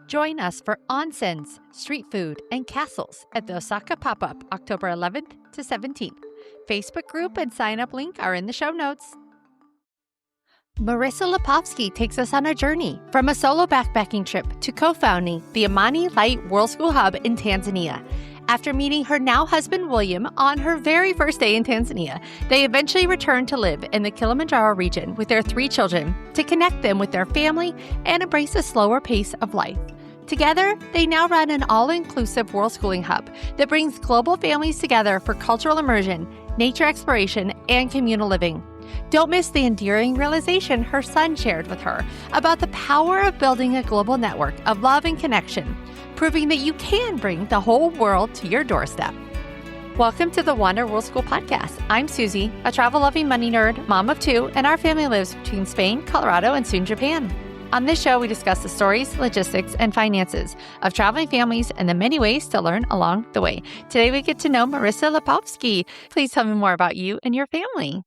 Join us for onsens, street food, and castles at the Osaka pop-up October 11th to 17th. Facebook group and sign-up link are in the show notes. Marissa Lipovsky takes us on a journey from a solo backpacking trip to co-founding the Amani Light World School Hub in Tanzania. After meeting her now husband William on her very first day in Tanzania, they eventually returned to live in the Kilimanjaro region with their 3 children to connect them with their family and embrace a slower pace of life. Together, they now run an all-inclusive world schooling hub that brings global families together for cultural immersion, nature exploration, and communal living. Don't miss the endearing realization her son shared with her about the power of building a global network of love and connection, proving that you can bring the whole world to your doorstep. Welcome to the Wander World School podcast. I'm Susie, a travel-loving money nerd, mom of 2, and our family lives between Spain, Colorado, and soon Japan. On this show, we discuss the stories, logistics, and finances of traveling families and the many ways to learn along the way. Today, we get to know Marissa Lipovsky. Please tell me more about you and your family.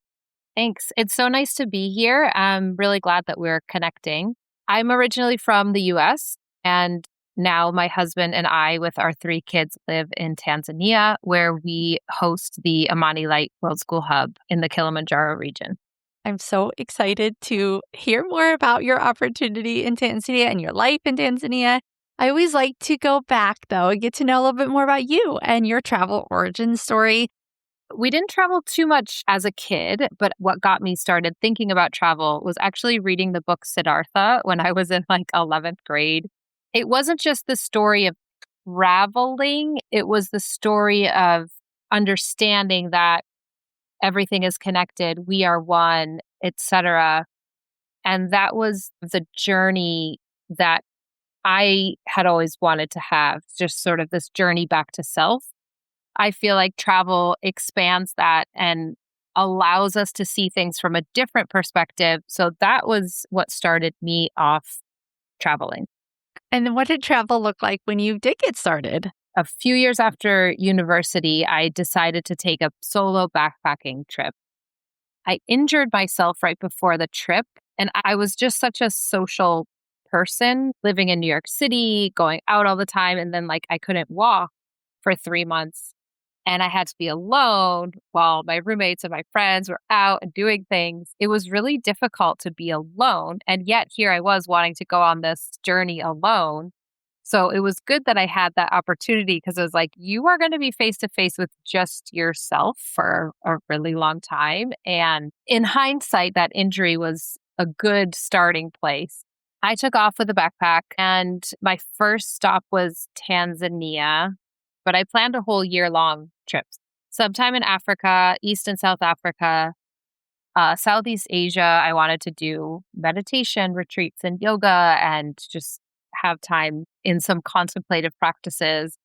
Thanks. It's so nice to be here. I'm really glad that we're connecting. I'm originally from the US, and now my husband and I, with our 3 kids, live in Tanzania, where we host the Amani Light World School Hub in the Kilimanjaro region. I'm so excited to hear more about your opportunity in Tanzania and your life in Tanzania. I always like to go back, though, and get to know a little bit more about you and your travel origin story. We didn't travel too much as a kid, but what got me started thinking about travel was actually reading the book Siddhartha when I was in 11th grade. It wasn't just the story of traveling, it was the story of understanding that everything is connected, we are one, etc. And that was the journey that I had always wanted to have, just sort of this journey back to self. I feel like travel expands that and allows us to see things from a different perspective. So that was what started me off traveling. And then what did travel look like when you did get started? A few years after university, I decided to take a solo backpacking trip. I injured myself right before the trip, and I was just such a social person living in New York City, going out all the time, and then I couldn't walk for 3 months. And I had to be alone while my roommates and my friends were out and doing things. It was really difficult to be alone. And yet here I was wanting to go on this journey alone. So it was good that I had that opportunity because it was like, you are going to be face to face with just yourself for a really long time. And in hindsight, that injury was a good starting place. I took off with a backpack and my first stop was Tanzania, but I planned a whole year-long trip. Sometime in Africa, East and South Africa, Southeast Asia, I wanted to do meditation retreats and yoga and just have time in some contemplative practices.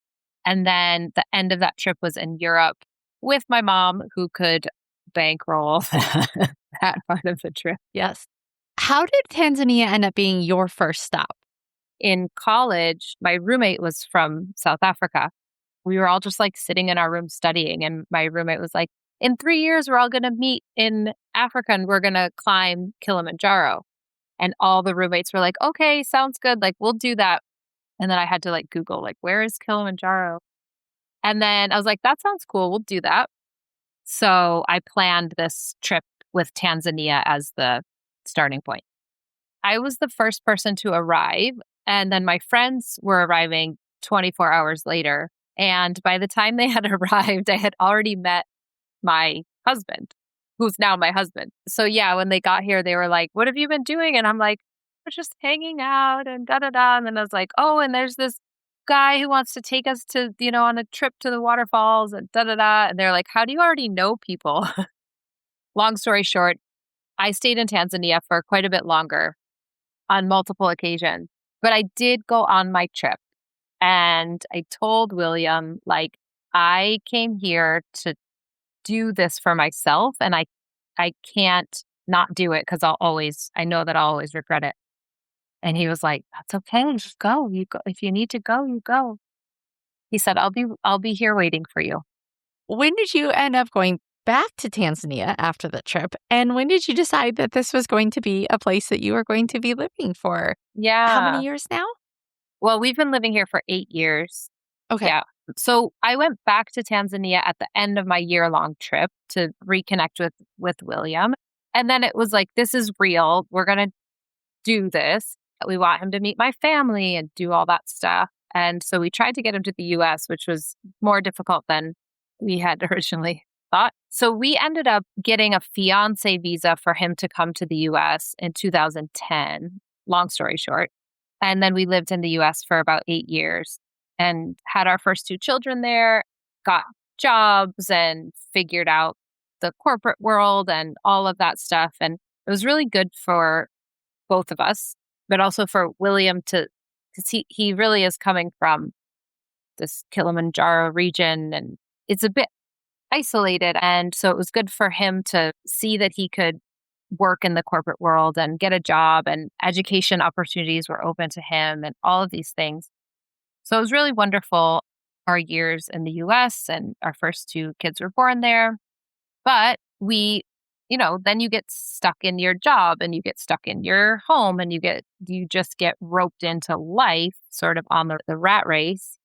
And then the end of that trip was in Europe with my mom, who could bankroll that part of the trip. Yes. How did Tanzania end up being your first stop? In college, my roommate was from South Africa. We were all just sitting in our room studying. And my roommate was like, in 3 years, we're all going to meet in Africa and we're going to climb Kilimanjaro. And all the roommates were like, okay, sounds good. We'll do that. And then I had to Google, where is Kilimanjaro? And then I was like, that sounds cool. We'll do that. So I planned this trip with Tanzania as the starting point. I was the first person to arrive. And then my friends were arriving 24 hours later. And by the time they had arrived, I had already met my husband, who's now my husband. So yeah, when they got here, they were like, what have you been doing? And I'm like, we're just hanging out and da-da-da. And then I was like, oh, and there's this guy who wants to take us to, on a trip to the waterfalls and da-da-da. And they're like, how do you already know people? Long story short, I stayed in Tanzania for quite a bit longer on multiple occasions. But I did go on my trip. And I told William, I came here to do this for myself, and I can't not do it because I know that I'll always regret it. And he was like, that's okay, just go. You go. If you need to go, you go. He said, I'll be here waiting for you. When did you end up going back to Tanzania after the trip? And when did you decide that this was going to be a place that you were going to be living for? Yeah. How many years now? Well, we've been living here for 8 years. Okay. Yeah. So I went back to Tanzania at the end of my year-long trip to reconnect with William. And then it was like, this is real. We're going to do this. We want him to meet my family and do all that stuff. And so we tried to get him to the US, which was more difficult than we had originally thought. So we ended up getting a fiance visa for him to come to the US in 2010, long story short. And then we lived in the US for about 8 years and had our first two children there, got jobs and figured out the corporate world and all of that stuff. And it was really good for both of us, but also for William because he really is coming from this Kilimanjaro region and it's a bit isolated. And so it was good for him to see that he could work in the corporate world and get a job and education opportunities were open to him and all of these things. So it was really wonderful our years in the US and our first two kids were born there. But then you get stuck in your job and you get stuck in your home and you just get roped into life sort of on the rat race,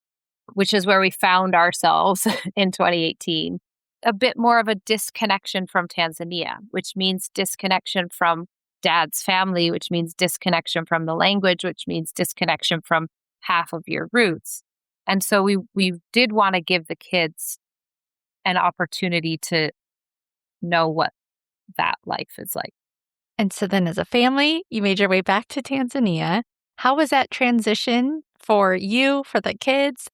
which is where we found ourselves in 2018. A bit more of a disconnection from Tanzania, which means disconnection from dad's family, which means disconnection from the language, which means disconnection from half of your roots. And so we did want to give the kids an opportunity to know what that life is like. And so then as a family, you made your way back to Tanzania. How was that transition for you, for the kids?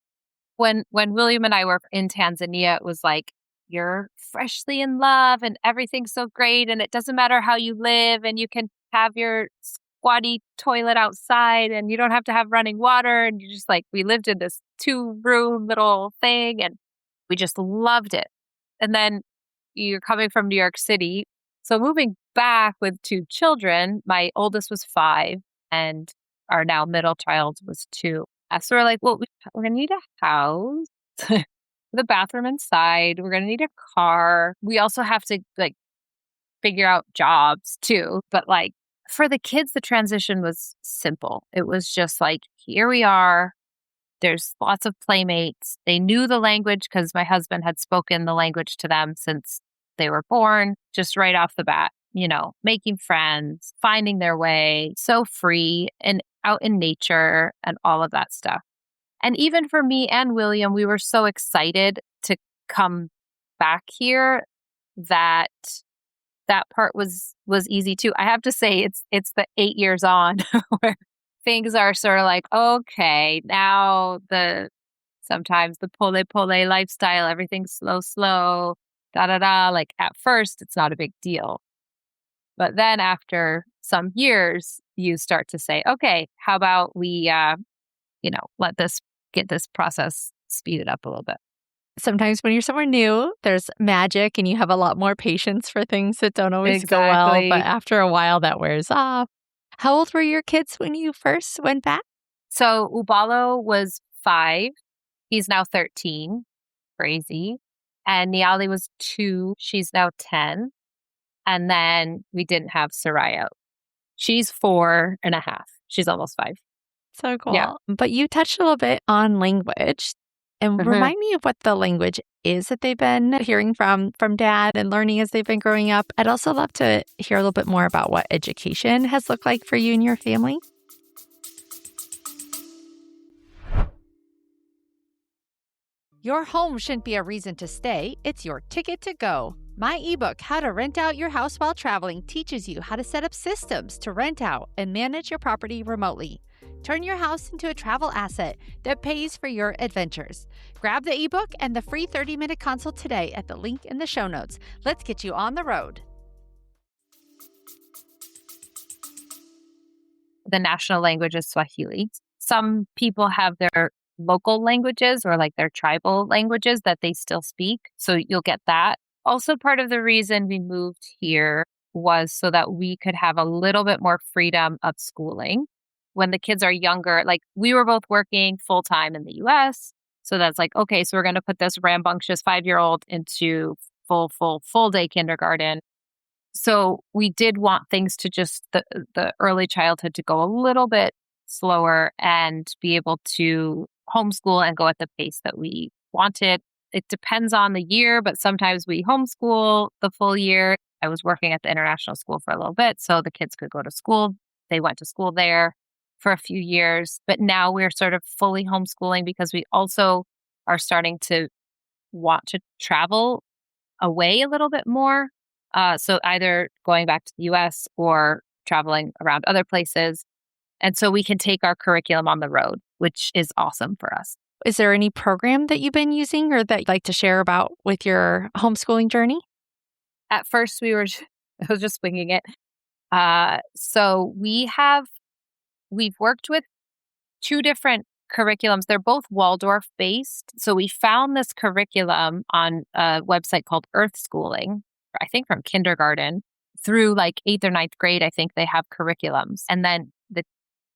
When William and I were in Tanzania, it was like, you're freshly in love and everything's so great and it doesn't matter how you live and you can have your squatty toilet outside and you don't have to have running water. And you just we lived in this 2-room little thing and we just loved it. And then you're coming from New York City. So moving back with two children, my oldest was 5 and our now middle child was 2. So we're like, well, we're going to need a house, the bathroom inside. We're going to need a car. We also have to figure out jobs too. But for the kids, the transition was simple. It was just here we are. There's lots of playmates. They knew the language because my husband had spoken the language to them since they were born, just right off the bat, making friends, finding their way, so free and out in nature and all of that stuff. And even for me and William, we were so excited to come back here that part was easy too. I have to say it's the 8 years on where things are sort of okay, now sometimes the pole lifestyle, everything's slow, da-da-da. At first, it's not a big deal. But then after some years, you start to say, okay, how about we, get this process speeded up a little bit. Sometimes when you're somewhere new, there's magic and you have a lot more patience for things that don't always go well. But after a while, that wears off. How old were your kids when you first went back? So Ubalo was 5. He's now 13. Crazy. And Niali was 2. She's now 10. And then we didn't have Soraya. She's 4.5. She's almost 5. So cool. Yeah. But you touched a little bit on language. And remind me of what the language is that they've been hearing from dad and learning as they've been growing up. I'd also love to hear a little bit more about what education has looked like for you and your family. Your home shouldn't be a reason to stay. It's your ticket to go. My ebook, How to Rent Out Your House While Traveling, teaches you how to set up systems to rent out and manage your property remotely. Turn your house into a travel asset that pays for your adventures. Grab the ebook and the free 30-minute consult today at the link in the show notes. Let's get you on the road. The national language is Swahili. Some people have their local languages or their tribal languages that they still speak. So you'll get that. Also, part of the reason we moved here was so that we could have a little bit more freedom of schooling. When the kids are younger, we were both working full time in the US. So that's okay, so we're going to put this rambunctious 5-year-old into full day kindergarten. So we did want things to just the early childhood to go a little bit slower and be able to homeschool and go at the pace that we wanted. It depends on the year, but sometimes we homeschool the full year. I was working at the international school for a little bit, so the kids could go to school. They went to school there for a few years, but now we're sort of fully homeschooling because we also are starting to want to travel away a little bit more. So either going back to the US or traveling around other places. And so we can take our curriculum on the road, which is awesome for us. Is there any program that you've been using or that you'd like to share about with your homeschooling journey? At first, I was just winging it. So we've worked with two different curriculums. They're both Waldorf based. So we found this curriculum on a website called Earth Schooling, I think from kindergarten through like 8th or 9th grade. I think they have curriculums. And then the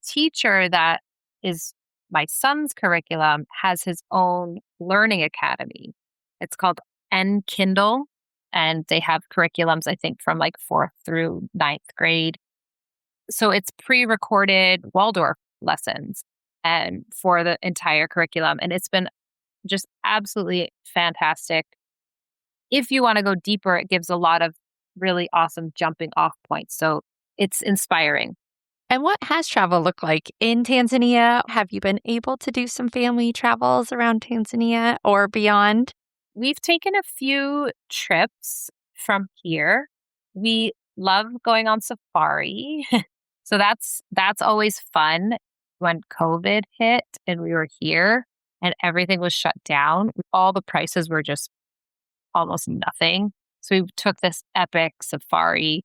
teacher that is my son's curriculum has his own learning academy. It's called Kindle, and they have curriculums, I think, from like 4th through 9th grade. So it's pre-recorded Waldorf lessons and for the entire curriculum. And it's been just absolutely fantastic. If you want to go deeper, it gives a lot of really awesome jumping off points. So it's inspiring. And what has travel looked like in Tanzania? Have you been able to do some family travels around Tanzania or beyond? We've taken a few trips from here. We love going on safari. So that's always fun. When COVID hit and we were here and everything was shut down, all the prices were just almost nothing. So we took this epic safari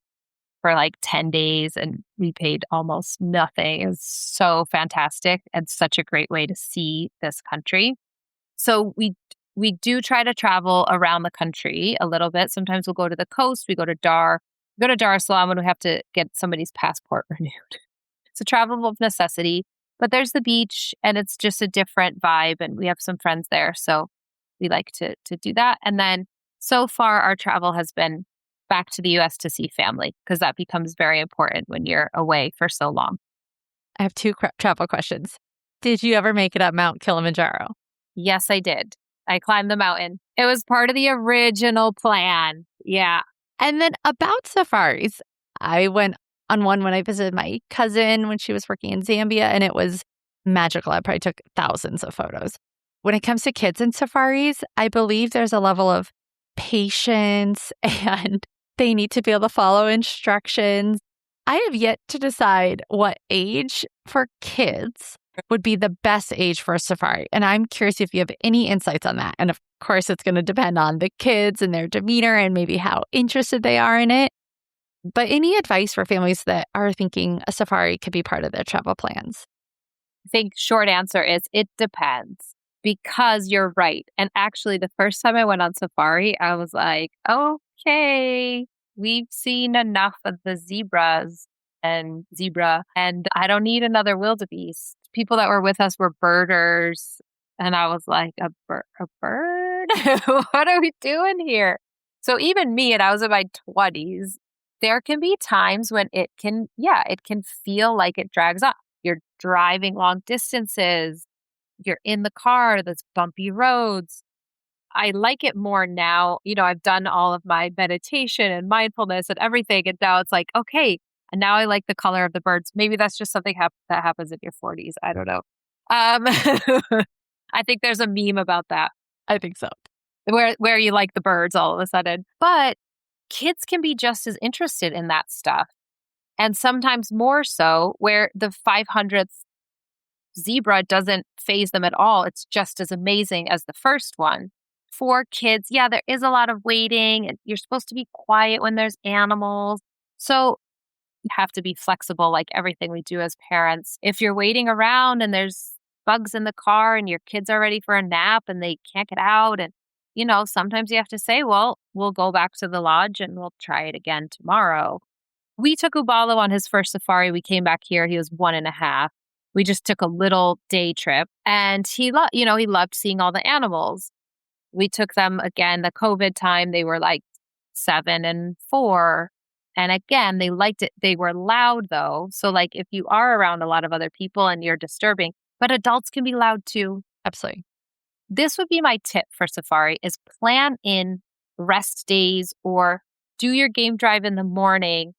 for like 10 days and we paid almost nothing. It was so fantastic and such a great way to see this country. So we do try to travel around the country a little bit. Sometimes we'll go to the coast. We go to Dar es Salaam when we have to get somebody's passport renewed. It's a travel of necessity, but there's the beach and it's just a different vibe. And we have some friends there. So we like to do that. And then so far our travel has been back to the US to see family because that becomes very important when you're away for so long. I have two travel questions. Did you ever make it up Mount Kilimanjaro? Yes, I did. I climbed the mountain. It was part of the original plan. Yeah. And then about safaris, I went on one when I visited my cousin when she was working in Zambia, and it was magical. I probably took thousands of photos. When it comes to kids and safaris, I believe there's a level of patience and they need to be able to follow instructions. I have yet to decide what age for kids would be the best age for a safari. And I'm curious if you have any insights on that. And of course, it's going to depend on the kids and their demeanor and maybe how interested they are in it. But any advice for families that are thinking a safari could be part of their travel plans? I think short answer is it depends because you're right. And actually, the first time I went on safari, I was like, okay, we've seen enough of the zebra, and I don't need another wildebeest. People that were with us were birders. And I was like, a bird? What are we doing here? So even me, and I was in my 20s, there can be times when it can feel like it drags on. You're driving long distances. You're in the car. There's bumpy roads. I like it more now. I've done all of my meditation and mindfulness and everything. And now it's like, okay. And now I like the color of the birds. Maybe that's just something that happens in your 40s. I don't know. I think there's a meme about that. I think so. Where you like the birds all of a sudden. But kids can be just as interested in that stuff. And sometimes more so, where the 500th zebra doesn't faze them at all. It's just as amazing as the first one. For kids, there is a lot of waiting and you're supposed to be quiet when there's animals. So you have to be flexible like everything we do as parents. If you're waiting around and there's bugs in the car and your kids are ready for a nap and they can't get out, and sometimes you have to say, well, we'll go back to the lodge and we'll try it again tomorrow. We took Ubalo on his first safari. We came back here. He was 1.5. We just took a little day trip and he loved seeing all the animals. We took them again, the COVID time. They were like 7 and 4. And again, they liked it. They were loud though. So like if you are around a lot of other people and you're disturbing, but adults can be loud too. Absolutely. This would be my tip for safari is plan in rest days or do your game drive in the morning.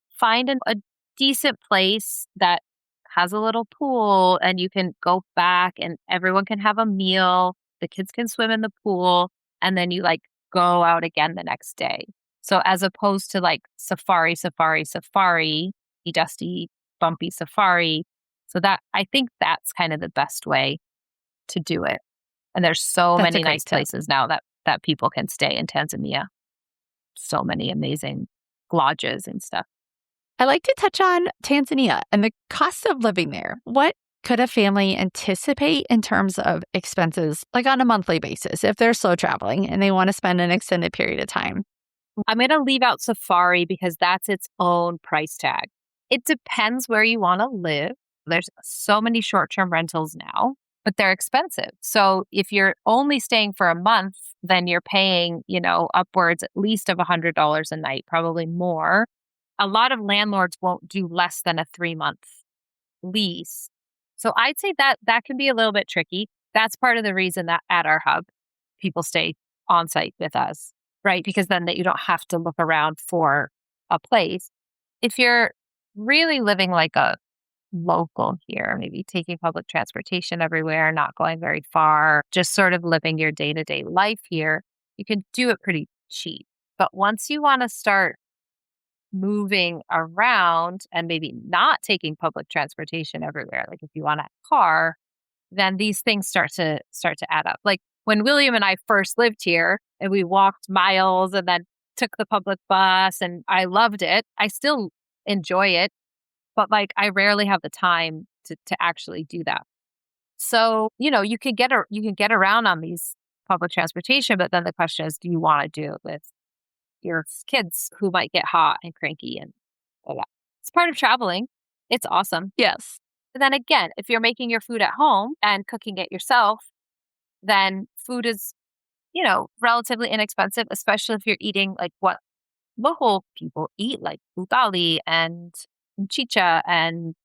Find a decent place that has a little pool and you can go back and everyone can have a meal. The kids can swim in the pool and then you like go out again the next day. So as opposed to like safari, dusty, bumpy safari. So that I think that's kind of the best way to do it. And there's so That's a many great nice tip. places now that people can stay in Tanzania. So many amazing lodges and stuff. I like to touch on Tanzania and the cost of living there. What could a family anticipate in terms of expenses, like on a monthly basis, if they're slow traveling and they want to spend an extended period of time? I'm going to leave out safari because that's its own price tag. It depends where you want to live. There's so many short-term rentals now, but they're expensive. So if you're only staying for a month, then you're paying, upwards at least of $100 a night, probably more. A lot of landlords won't do less than a 3-month lease. So I'd say that can be a little bit tricky. That's part of the reason that at our hub, people stay on site with us, right? Because then that you don't have to look around for a place. If you're really living like a local here, maybe taking public transportation everywhere, not going very far, just sort of living your day-to-day life here, you can do it pretty cheap. But once you want to start moving around and maybe not taking public transportation everywhere, like if you want a car, then these things start to add up. Like when William and I first lived here and we walked miles and then took the public bus and I loved it. I still enjoy it, but like I rarely have the time to actually do that. So, you can get around on these public transportation, but then the question is, do you want to do it with your kids who might get hot and cranky and all that? It's part of traveling. It's awesome. Yes. But then again, if you're making your food at home and cooking it yourself, then food is, relatively inexpensive, especially if you're eating like what local people eat, like ugali and chicha and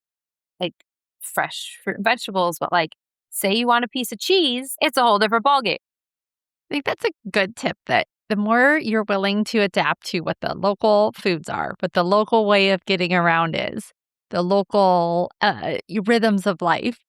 like fresh fruit and vegetables. But like, say you want a piece of cheese, it's a whole different ballgame. I think that's a good tip that the more you're willing to adapt to what the local foods are, what the local way of getting around is, the local rhythms of life,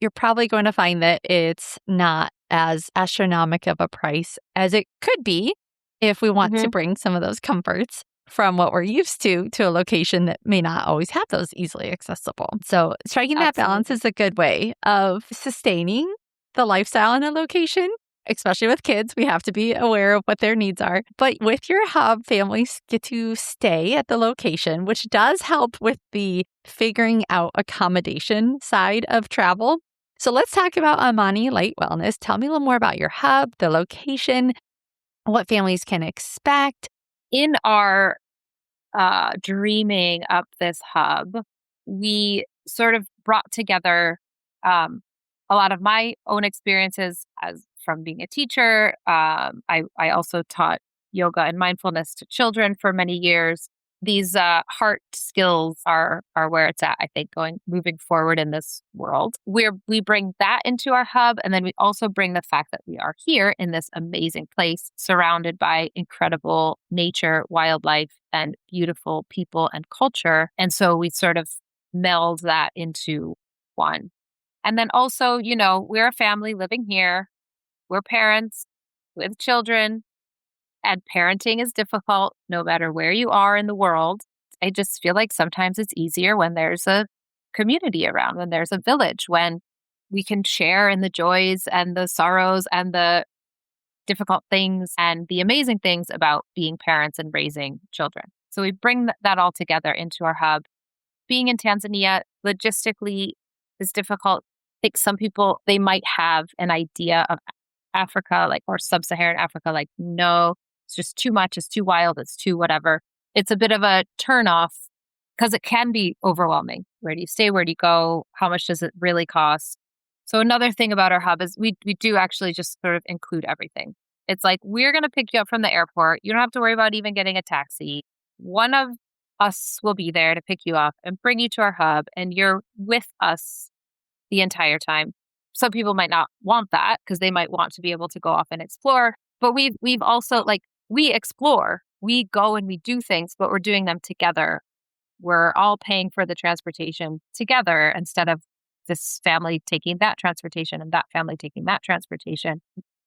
you're probably going to find that it's not as astronomical of a price as it could be if we want to bring some of those comforts from what we're used to a location that may not always have those easily accessible. So striking that balance is a good way of sustaining the lifestyle in a location. Especially with kids, we have to be aware of what their needs are. But with your hub, families get to stay at the location, which does help with the figuring out accommodation side of travel. So let's talk about Amani Light Wellness. Tell me a little more about your hub, the location, what families can expect. In our dreaming up this hub, we sort of brought together a lot of my own experiences from being a teacher. I also taught yoga and mindfulness to children for many years. These heart skills are where it's at, I think, moving forward in this world. We bring that into our hub, and then we also bring the fact that we are here in this amazing place, surrounded by incredible nature, wildlife, and beautiful people and culture. And so we sort of meld that into one. And then also, we're a family living here. We're parents with children, and parenting is difficult no matter where you are in the world. I just feel like sometimes it's easier when there's a community around, when there's a village, when we can share in the joys and the sorrows and the difficult things and the amazing things about being parents and raising children. So we bring that all together into our hub. Being in Tanzania logistically is difficult. I think some people, they might have an idea of Africa, or sub-Saharan Africa, no, it's just too much, it's too wild, it's too whatever. It's a bit of a turnoff because it can be overwhelming. Where do you stay? Where do you go? How much does it really cost? So another thing about our hub is we do actually just sort of include everything. It's like, we're going to pick you up from the airport. You don't have to worry about even getting a taxi. One of us will be there to pick you up and bring you to our hub, and you're with us the entire time. Some people might not want that because they might want to be able to go off and explore. But we've also we explore, we go and we do things, but we're doing them together. We're all paying for the transportation together instead of this family taking that transportation and that family taking that transportation.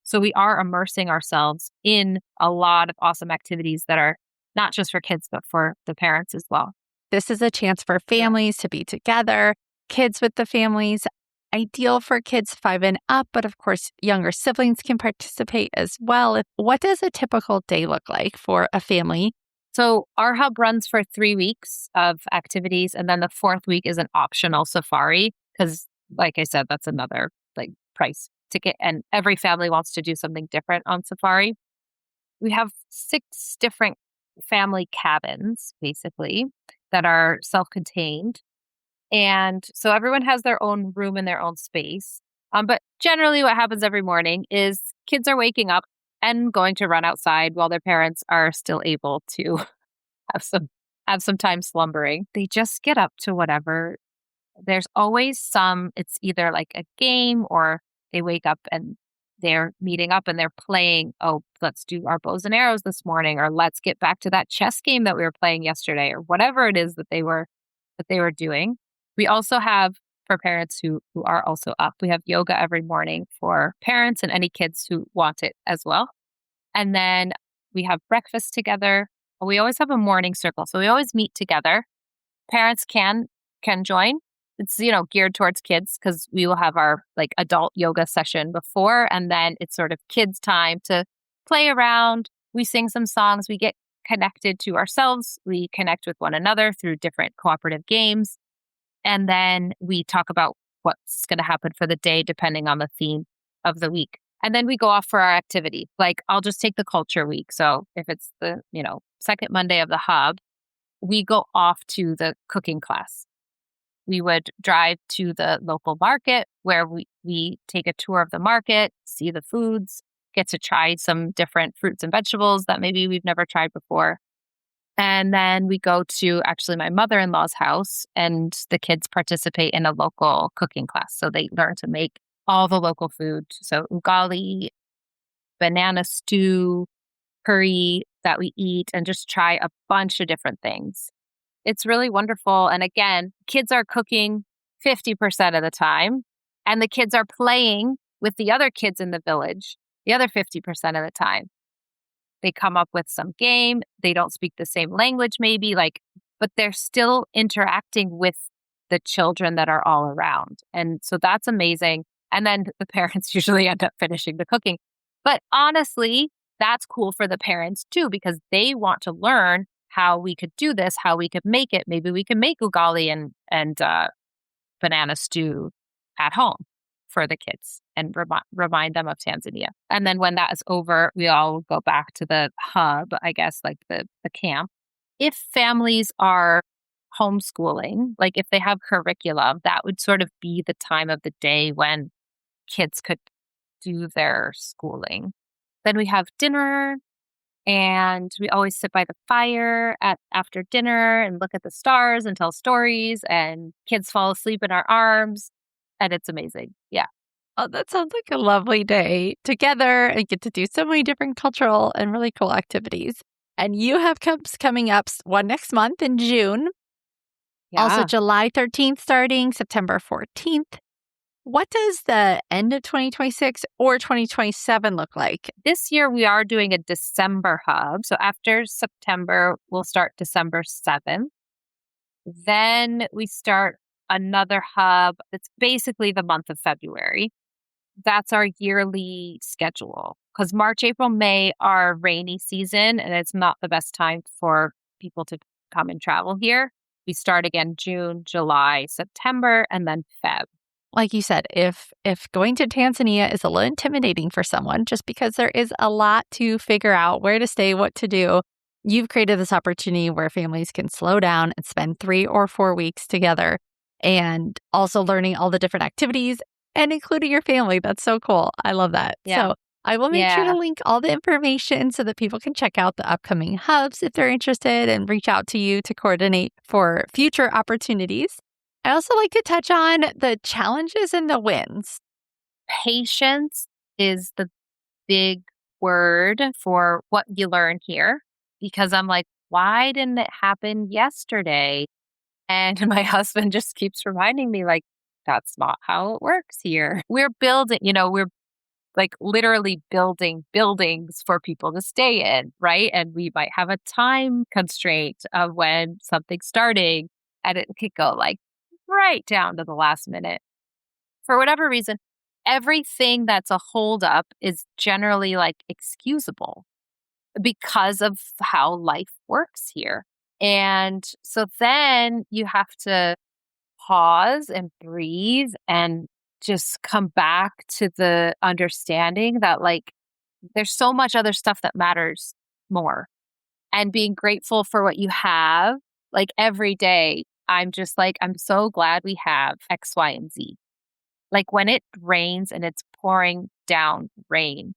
So we are immersing ourselves in a lot of awesome activities that are not just for kids, but for the parents as well. This is a chance for families to be together, kids with the families, ideal for kids 5 and up, but of course, younger siblings can participate as well. What does a typical day look like for a family? So our hub runs for 3 weeks of activities, and then the 4th week is an optional safari because, like I said, that's another price ticket, and every family wants to do something different on safari. We have 6 different family cabins, basically, that are self-contained. And so everyone has their own room and their own space. But generally what happens every morning is kids are waking up and going to run outside while their parents are still able to have some time slumbering. They just get up to whatever. There's always it's either like a game, or they wake up and they're meeting up and they're playing, oh, let's do our bows and arrows this morning, or let's get back to that chess game that we were playing yesterday, or whatever it is that they were doing. We also have, for parents who are also up, we have yoga every morning for parents and any kids who want it as well. And then we have breakfast together. We always have a morning circle. So we always meet together. Parents can join. It's, geared towards kids because we will have our adult yoga session before, and then it's sort of kids' time to play around. We sing some songs. We get connected to ourselves. We connect with one another through different cooperative games. And then we talk about what's going to happen for the day, depending on the theme of the week. And then we go off for our activity. I'll just take the culture week. So if it's the, second Monday of the hub, we go off to the cooking class. We would drive to the local market where we take a tour of the market, see the foods, get to try some different fruits and vegetables that maybe we've never tried before. And then we go to actually my mother-in-law's house, and the kids participate in a local cooking class. So they learn to make all the local food. So ugali, banana stew, curry that we eat, and just try a bunch of different things. It's really wonderful. And again, kids are cooking 50% of the time, and the kids are playing with the other kids in the village the other 50% of the time. They come up with some game. They don't speak the same language, maybe, but they're still interacting with the children that are all around. And so that's amazing. And then the parents usually end up finishing the cooking. But honestly, that's cool for the parents too, because they want to learn how we could do this, how we could make it. Maybe we can make ugali and banana stew at home for the kids and remind them of Tanzania. And then when that is over, we all go back to the hub, I guess, the camp. If families are homeschooling, if they have curriculum, that would sort of be the time of the day when kids could do their schooling. Then we have dinner, and we always sit by the fire after dinner and look at the stars and tell stories, and kids fall asleep in our arms. And it's amazing. Yeah. Oh, that sounds like a lovely day together and get to do so many different cultural and really cool activities. And you have camps coming up, one next month in June. Yeah. Also July 13th starting, September 14th. What does the end of 2026 or 2027 look like? This year, we are doing a December hub. So after September, we'll start December 7th. Then we start another hub. It's basically the month of February. That's our yearly schedule because March, April, May are rainy season, and it's not the best time for people to come and travel here. We start again June, July, September, and then Feb. Like you said, if going to Tanzania is a little intimidating for someone, just because there is a lot to figure out, where to stay, what to do, you've created this opportunity where families can slow down and spend 3 or 4 weeks together, and also learning all the different activities and including your family. That's so cool. I love that. Yeah. So I will make sure to Yeah. link all the information so that people can check out the upcoming hubs if they're interested and reach out to you to coordinate for future opportunities. I also like to touch on the challenges and the wins. Patience is the big word for what you learn here because I'm like, why didn't it happen yesterday? And my husband just keeps reminding me, like, that's not how it works here. We're building, we're like literally building buildings for people to stay in, right? And we might have a time constraint of when something's starting, and it could go like right down to the last minute. For whatever reason, everything that's a holdup is generally like excusable because of how life works here. And so then you have to pause and breathe and just come back to the understanding that like there's so much other stuff that matters more, and being grateful for what you have. Like every day, I'm just like, I'm so glad we have X, Y, and Z. Like when it rains and it's pouring down rain,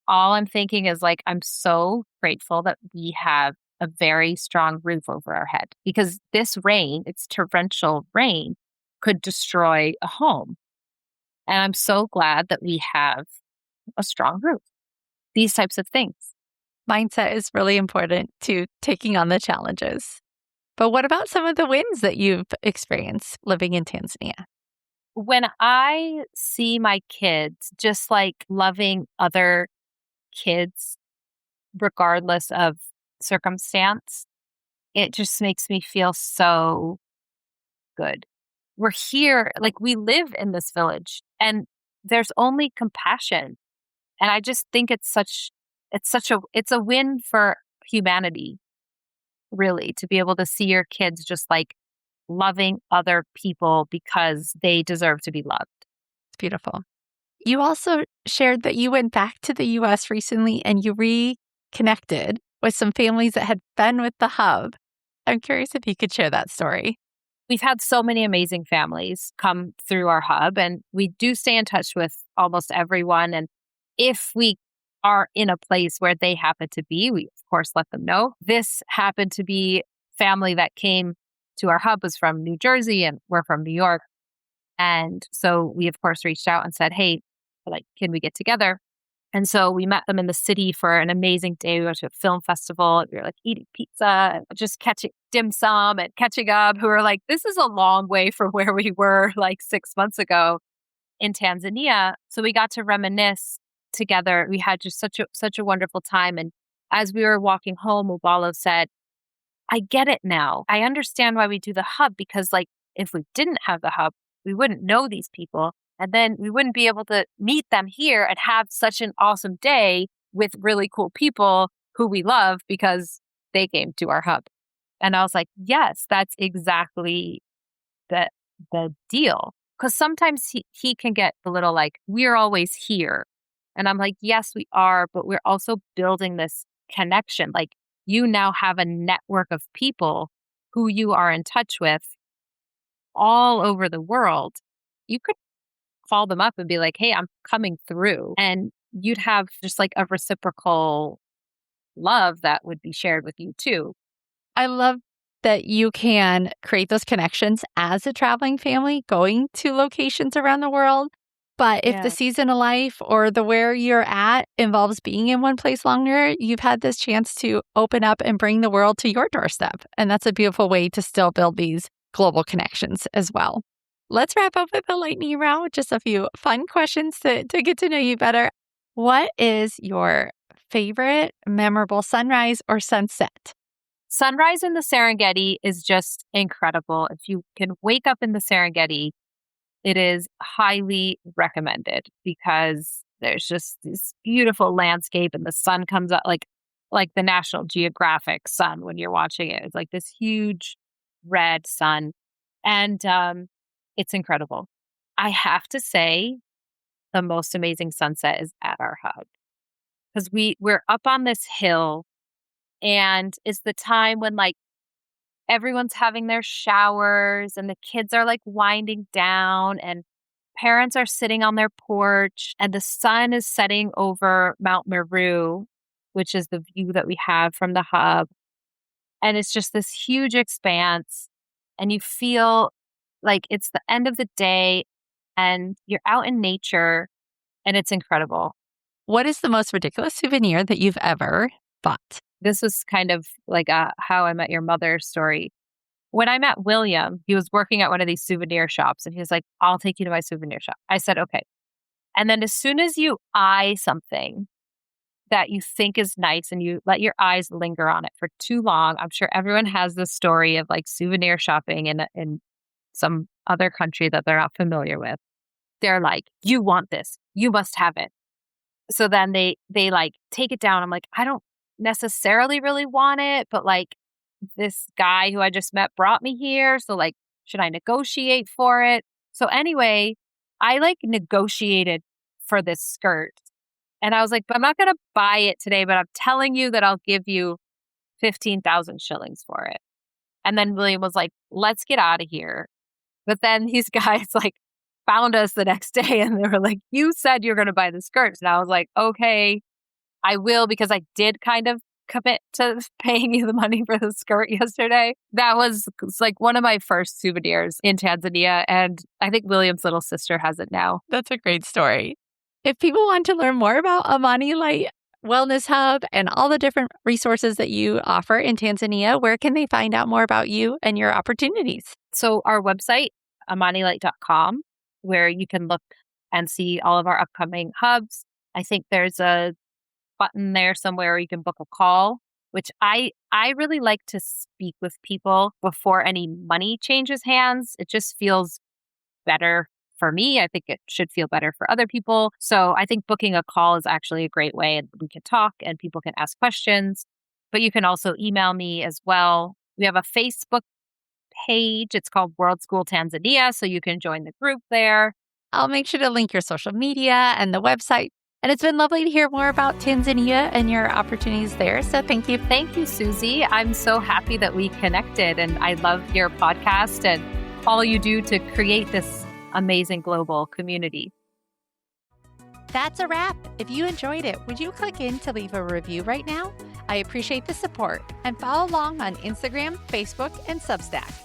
all I'm thinking is like, I'm so grateful that we have a very strong roof over our head because this rain, it's torrential rain, could destroy a home. And I'm so glad that we have a strong roof. These types of things. Mindset is really important to taking on the challenges. But what about some of the wins that you've experienced living in Tanzania? When I see my kids just like loving other kids, regardless of circumstance, it just makes me feel so good. We're here, like we live in this village and there's only compassion. And I just think it's a win for humanity, really, to be able to see your kids just like loving other people because they deserve to be loved. It's beautiful. You also shared that you went back to the US recently and you reconnected with some families that had been with the hub. I'm curious if you could share that story. We've had so many amazing families come through our hub, and we do stay in touch with almost everyone. And if we are in a place where they happen to be, we of course let them know. This happened to be family that came to our hub was from New Jersey and we're from New York. And so we of course reached out and said, hey, like, can we get together? And so we met them in the city for an amazing day. We went to a film festival. And we were like eating pizza and just catching dim sum and catching up. Who were like, this is a long way from where we were like 6 months ago in Tanzania. So we got to reminisce together. We had just such a wonderful time. And as we were walking home, Ubalo said, I get it now. I understand why we do the hub because like if we didn't have the hub, we wouldn't know these people. And then we wouldn't be able to meet them here and have such an awesome day with really cool people who we love because they came to our hub. And I was like, yes, that's exactly the deal. Because sometimes he can get a little like, we're always here. And I'm like, yes, we are, but we're also building this connection. Like you now have a network of people who you are in touch with all over the world. You could call them up and be like, hey, I'm coming through. And you'd have just like a reciprocal love that would be shared with you too. I love that you can create those connections as a traveling family going to locations around the world. But if the Yeah. season of life or the where you're at involves being in one place longer, you've had this chance to open up and bring the world to your doorstep. And that's a beautiful way to still build these global connections as well. Let's wrap up with a lightning round with just a few fun questions to get to know you better. What is your favorite memorable sunrise or sunset? Sunrise in the Serengeti is just incredible. If you can wake up in the Serengeti, it is highly recommended because there's just this beautiful landscape and the sun comes up like the National Geographic sun when you're watching it. It's like this huge red sun. And it's incredible. I have to say the most amazing sunset is at our hub because we're up on this hill and it's the time when like everyone's having their showers and the kids are like winding down and parents are sitting on their porch and the sun is setting over Mount Meru, which is the view that we have from the hub. And it's just this huge expanse. And you feel like it's the end of the day and you're out in nature and it's incredible. What is the most ridiculous souvenir that you've ever bought? This was kind of like a How I Met Your Mother story. When I met William, he was working at one of these souvenir shops and he was like, I'll take you to my souvenir shop. I said, okay. And then as soon as you eye something that you think is nice and you let your eyes linger on it for too long, I'm sure everyone has this story of like souvenir shopping in some other country that they're not familiar with. They're like, you want this, you must have it. So then they like take it down. I'm like, I don't necessarily really want it, but like this guy who I just met brought me here. So like, should I negotiate for it? So anyway, I like negotiated for this skirt. And I was like, but I'm not going to buy it today, but I'm telling you that I'll give you 15,000 shillings for it. And then William was like, let's get out of here. But then these guys like found us the next day and they were like, you said you're going to buy the skirts. And I was like, okay, I will, because I did kind of commit to paying you the money for the skirt yesterday. That was like one of my first souvenirs in Tanzania. And I think William's little sister has it now. That's a great story. If people want to learn more about Amani Light Wellness Hub and all the different resources that you offer in Tanzania, where can they find out more about you and your opportunities? So our website, amanilight.com, where you can look and see all of our upcoming hubs. I think there's a button there somewhere where you can book a call, which I really like to speak with people before any money changes hands. It just feels better for me. I think it should feel better for other people. So I think booking a call is actually a great way, and we can talk and people can ask questions, but you can also email me as well. We have a Facebook page. It's called World School Tanzania. So you can join the group there. I'll make sure to link your social media and the website. And it's been lovely to hear more about Tanzania and your opportunities there. So thank you. Thank you, Susie. I'm so happy that we connected, and I love your podcast and all you do to create this amazing global community. That's a wrap. If you enjoyed it, would you click in to leave a review right now? I appreciate the support, and follow along on Instagram, Facebook, and Substack.